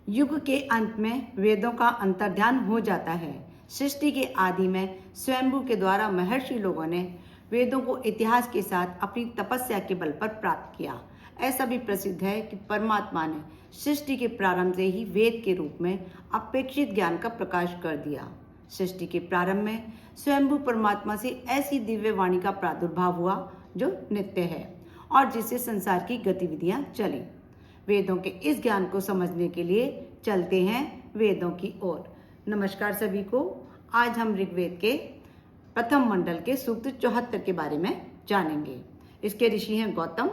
युग के अंत में वेदों का अंतर्ध्यान हो जाता है। सृष्टि के आदि में स्वयंभू के द्वारा महर्षि लोगों ने वेदों को इतिहास के साथ अपनी तपस्या के बल पर प्राप्त किया। ऐसा भी प्रसिद्ध है कि परमात्मा ने सृष्टि के प्रारंभ से ही वेद के रूप में अपेक्षित ज्ञान का प्रकाश कर दिया। सृष्टि के प्रारंभ में स्वयंभू परमात्मा से ऐसी दिव्य वाणी का प्रादुर्भाव हुआ जो नित्य है और जिससे संसार की गतिविधियां चली। वेदों के इस ज्ञान को समझने के लिए चलते हैं वेदों की ओर। नमस्कार सभी को। आज हम ऋग्वेद के प्रथम मंडल के सूक्त 74 के बारे में जानेंगे। इसके ऋषि हैं गौतम,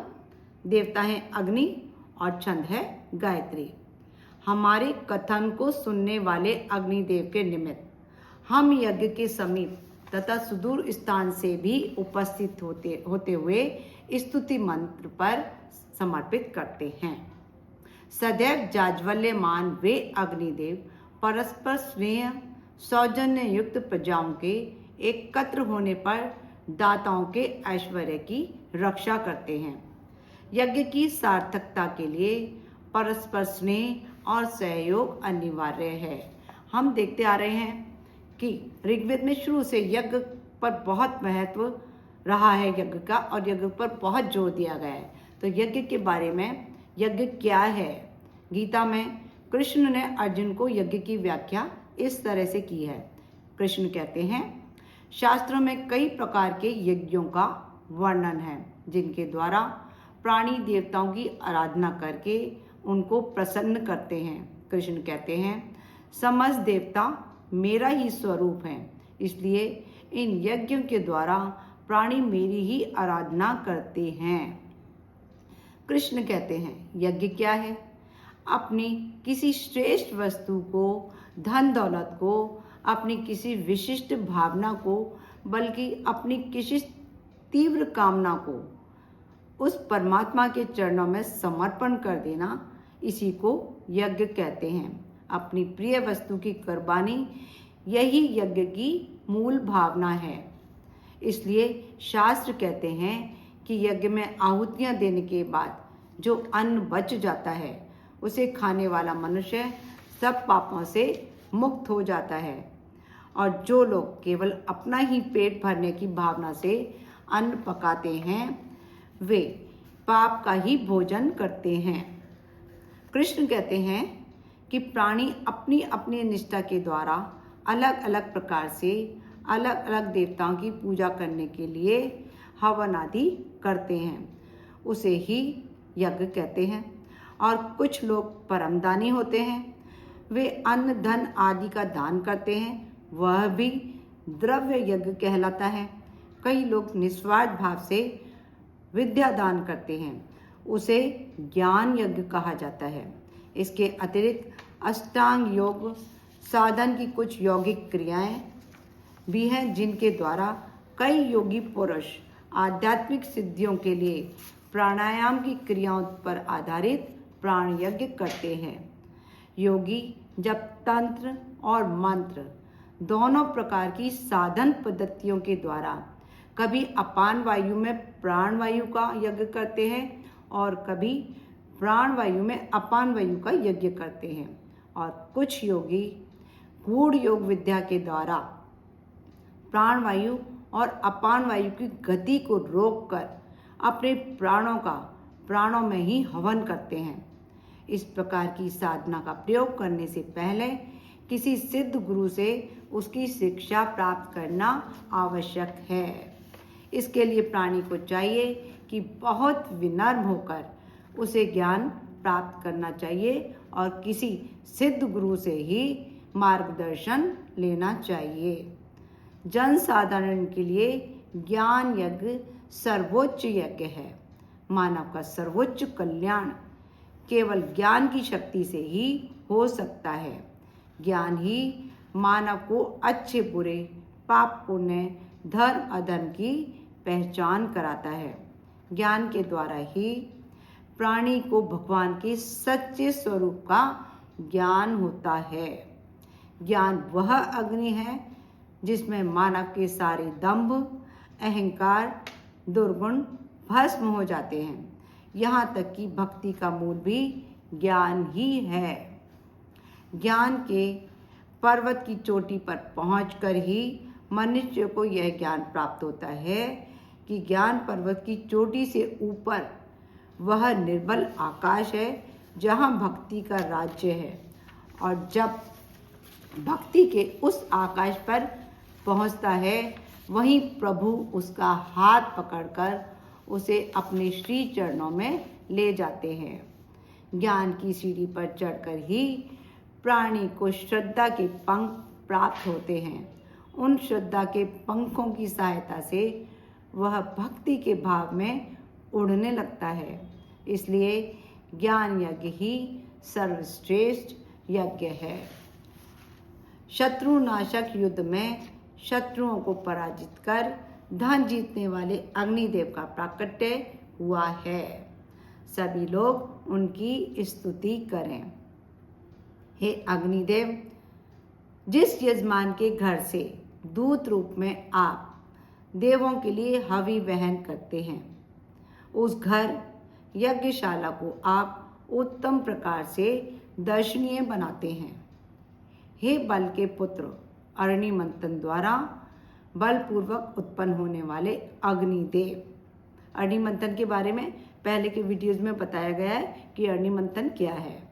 देवता हैं अग्नि और छंद है गायत्री। हमारे कथन को सुनने वाले अग्निदेव के निमित्त हम यज्ञ के समीप तथा सुदूर स्थान से भी उपस्थित होते हुए स्तुति मंत्र पर समर्पित करते हैं। सदैव जाज्वल्यमान वे अग्निदेव परस्पर स्नेह सौजन्य युक्त प्रजाओं के एकत्र होने पर दाताओं के ऐश्वर्य की रक्षा करते हैं। यज्ञ की सार्थकता के लिए परस्पर स्नेह और सहयोग अनिवार्य है। हम देखते आ रहे हैं कि ऋग्वेद में शुरू से यज्ञ पर बहुत महत्व रहा है यज्ञ का, और यज्ञ पर बहुत जोर दिया गया है। तो यज्ञ के बारे में, यज्ञ क्या है, गीता में कृष्ण ने अर्जुन को यज्ञ की व्याख्या इस तरह से की है। कृष्ण कहते हैं, शास्त्रों में कई प्रकार के यज्ञों का वर्णन है जिनके द्वारा प्राणी देवताओं की आराधना करके उनको प्रसन्न करते हैं। कृष्ण कहते हैं, समस्त देवता मेरा ही स्वरूप है, इसलिए इन यज्ञों के द्वारा प्राणी मेरी ही आराधना करते हैं। कृष्ण कहते हैं, यज्ञ क्या है? अपनी किसी श्रेष्ठ वस्तु को, धन दौलत को, अपनी किसी विशिष्ट भावना को, बल्कि अपनी किसी तीव्र कामना को उस परमात्मा के चरणों में समर्पण कर देना, इसी को यज्ञ कहते हैं। अपनी प्रिय वस्तु की कुर्बानी, यही यज्ञ की मूल भावना है। इसलिए शास्त्र कहते हैं कि यज्ञ में आहुतियां देने के बाद जो अन्न बच जाता है उसे खाने वाला मनुष्य सब पापों से मुक्त हो जाता है, और जो लोग केवल अपना ही पेट भरने की भावना से अन्न पकाते हैं वे पाप का ही भोजन करते हैं। कृष्ण कहते हैं कि प्राणी अपनी अपनी निष्ठा के द्वारा अलग अलग प्रकार से अलग अलग देवताओं की पूजा करने के लिए हवन आदि करते हैं, उसे ही यज्ञ कहते हैं। और कुछ लोग परमदानी होते हैं, वे अन्न धन आदि का दान करते हैं, वह भी द्रव्य यज्ञ कहलाता है। कई लोग निस्वार्थ भाव से विद्या दान करते हैं, उसे ज्ञान यज्ञ कहा जाता है। इसके अतिरिक्त अष्टांग योग साधन की कुछ यौगिक क्रियाएं भी हैं जिनके द्वारा कई योगी पुरुष आध्यात्मिक सिद्धियों के लिए प्राणायाम की क्रियाओं पर आधारित प्राण यज्ञ करते हैं। योगी जब तंत्र और मंत्र दोनों प्रकार की साधन पद्धतियों के द्वारा कभी अपान वायु में प्राण वायु का यज्ञ करते हैं और कभी प्राण वायु में अपान वायु का यज्ञ करते हैं, और कुछ योगी गूढ़ योग विद्या के द्वारा प्राण वायु और अपान वायु की गति को रोककर अपने प्राणों में ही हवन करते हैं। इस प्रकार की साधना का प्रयोग करने से पहले किसी सिद्ध गुरु से उसकी शिक्षा प्राप्त करना आवश्यक है। इसके लिए प्राणी को चाहिए कि बहुत विनम्र होकर उसे ज्ञान प्राप्त करना चाहिए और किसी सिद्ध गुरु से ही मार्गदर्शन लेना चाहिए। जन साधारण के लिए ज्ञान यज्ञ सर्वोच्च यज्ञ है। मानव का सर्वोच्च कल्याण केवल ज्ञान की शक्ति से ही हो सकता है। ज्ञान ही मानव को अच्छे बुरे, पाप पुण्य, धर्म अधर्म की पहचान कराता है। ज्ञान के द्वारा ही प्राणी को भगवान के सच्चे स्वरूप का ज्ञान होता है। ज्ञान वह अग्नि है जिसमें मानव के सारे दंभ, अहंकार, दुर्गुण भस्म हो जाते हैं। यहाँ तक कि भक्ति का मूल भी ज्ञान ही है। ज्ञान के पर्वत की चोटी पर पहुंचकर ही मनुष्य को यह ज्ञान प्राप्त होता है कि ज्ञान पर्वत की चोटी से ऊपर वह निर्मल आकाश है जहाँ भक्ति का राज्य है। और जब भक्ति के उस आकाश पर पहुँचता है वहीं प्रभु उसका हाथ पकड़कर उसे अपने श्री चरणों में ले जाते हैं। ज्ञान की सीढ़ी पर चढ़कर ही प्राणी को श्रद्धा के पंख प्राप्त होते हैं। उन श्रद्धा के पंखों की सहायता से वह भक्ति के भाव में उड़ने लगता है। इसलिए ज्ञान यज्ञ ही सर्वश्रेष्ठ यज्ञ है। शत्रुनाशक युद्ध में शत्रुओं को पराजित कर धन जीतने वाले अग्निदेव का प्राकट्य हुआ है। सभी लोग उनकी स्तुति करें। हे अग्निदेव, जिस यजमान के घर से दूत रूप में आप देवों के लिए हवि वहन करते हैं, उस घर यज्ञशाला को आप उत्तम प्रकार से दर्शनीय बनाते हैं। हे बल के पुत्र अरणिमंथन द्वारा बलपूर्वक उत्पन्न होने वाले अग्निदेव। अरणिमंथन के बारे में पहले के वीडियोज में बताया गया है कि अरणिमंथन क्या है।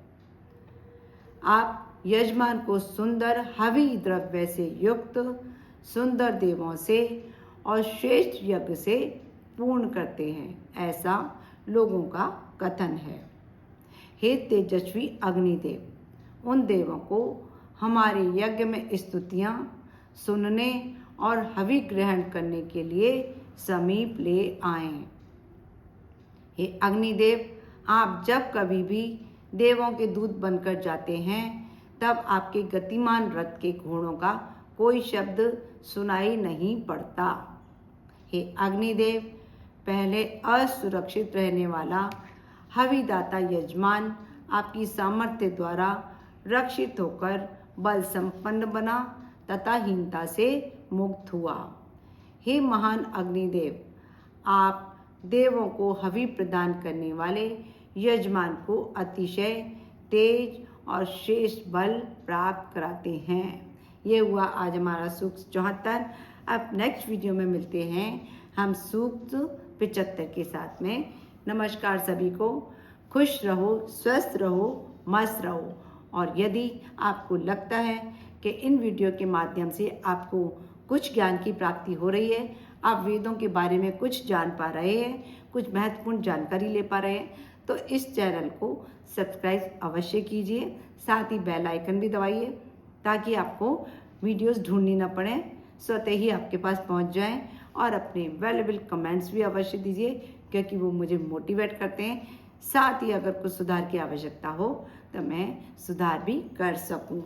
आप यजमान को सुंदर हवि द्रव्य से युक्त सुंदर देवों से और श्रेष्ठ यज्ञ से पूर्ण करते हैं, ऐसा लोगों का कथन है। हे तेजस्वी अग्निदेव, उन देवों को हमारे यज्ञ में स्तुतियाँ सुनने और हवि ग्रहण करने के लिए समीप ले आएं। हे अग्निदेव, आप जब कभी भी देवों के दूत बनकर जाते हैं तब आपके गतिमान रथ के घोड़ों का कोई शब्द सुनाई नहीं पड़ता। हे अग्निदेव, पहले असुरक्षित रहने वाला हविदाता यजमान आपकी सामर्थ्य द्वारा रक्षित होकर बल संपन्न बना तथा हीनता से मुक्त हुआ। हे महान अग्निदेव, आप देवों को हवि प्रदान करने वाले यजमान को अतिशय तेज और श्रेष्ठ बल प्राप्त कराते हैं। ये हुआ आज हमारा सूक्त 74। अब नेक्स्ट वीडियो में मिलते हैं हम सूक्त 75 के साथ में। नमस्कार सभी को। खुश रहो, स्वस्थ रहो, मस्त रहो। और यदि आपको लगता है कि इन वीडियो के माध्यम से आपको कुछ ज्ञान की प्राप्ति हो रही है, आप वेदों के बारे में कुछ जान पा रहे हैं, कुछ महत्वपूर्ण जानकारी ले पा रहे हैं, तो इस चैनल को सब्सक्राइब अवश्य कीजिए। साथ ही बेल आइकन भी दबाइए ताकि आपको वीडियोस ढूंढनी ना पड़े, स्वतः ही आपके पास पहुंच जाएं। और अपने वैल्यूएबल कमेंट्स भी अवश्य दीजिए क्योंकि वो मुझे मोटिवेट करते हैं। साथ ही अगर कुछ सुधार की आवश्यकता हो तो मैं सुधार भी कर सकूं।